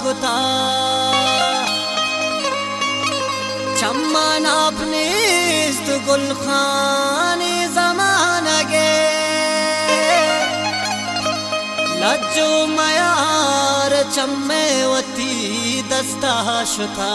गुता चम्मन अपनी गुलखानी जमाना गे लज्जो मयार चम्मे वती दस्ता शुता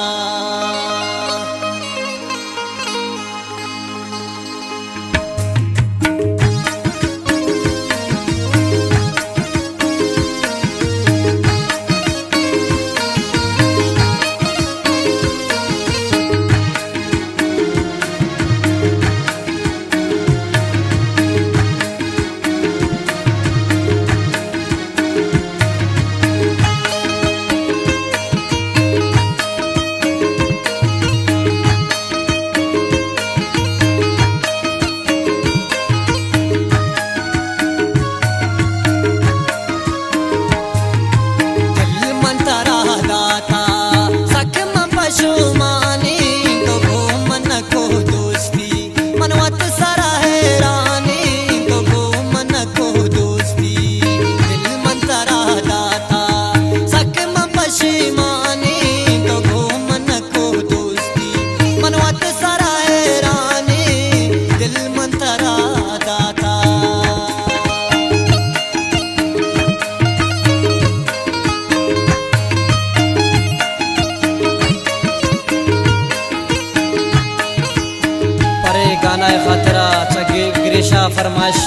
खतरा चगे ग्रेशा फरमाइश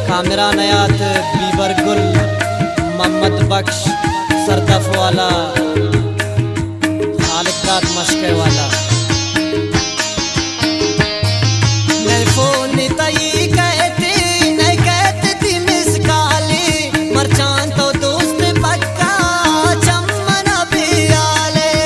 कामरा नयात बीबर गुल मोहम्मद बख्श सरदफ वाला खालिदात मशके वाला फोन तई कहती नहीं कहती थी मिस काली मरचान तो दोस्त पक्का चम्मन भी आले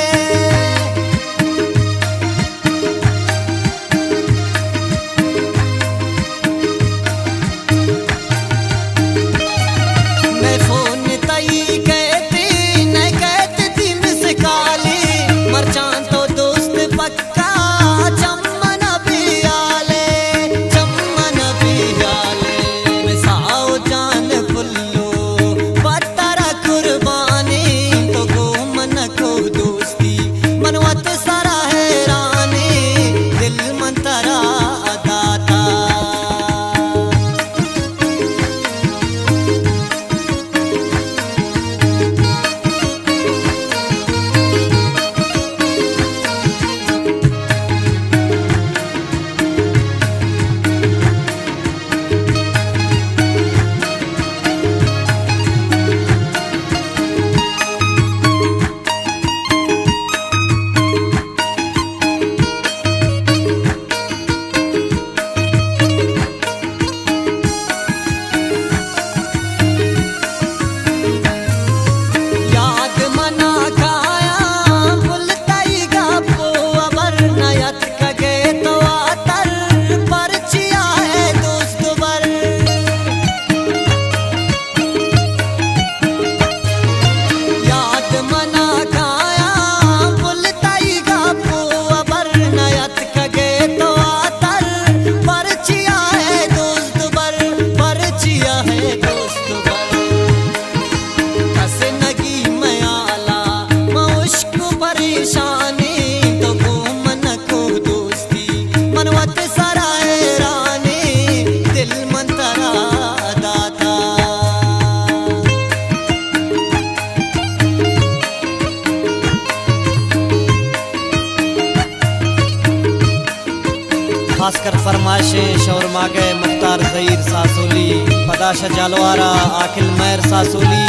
खासकर फरमाइशें शौरमा गए मुख्तार ज़हीर सासोली पदाशा जालवारा आकिल मैर सासोली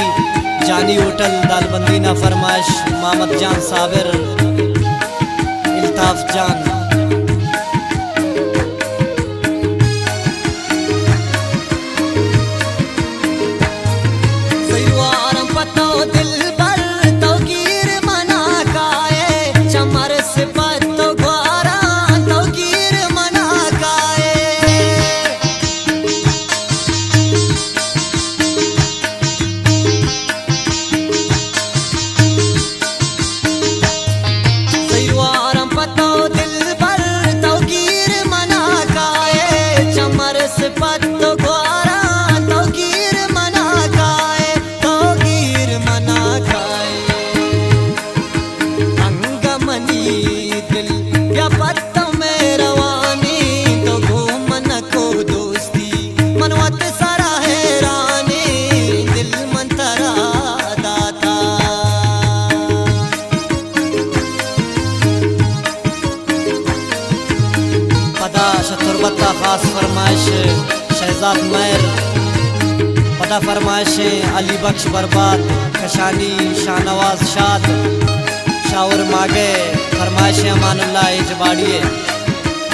जानी होटल दालबंदीना फरमाइश मोहम्मद जान साबिर इल्ताफ जान अलबत्ता ख़ास फरमाइश शहजाद मैर, पदा फरमाइशें अली बख्श बर्बाद, कशानी शाहनवाज शाद, शावर मागे, फरमाइशें अमानुल्लाह एजबाड़िए।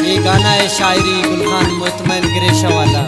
ये गाना है शायरी गुलखान मुतमैन ग्रेशा वाला।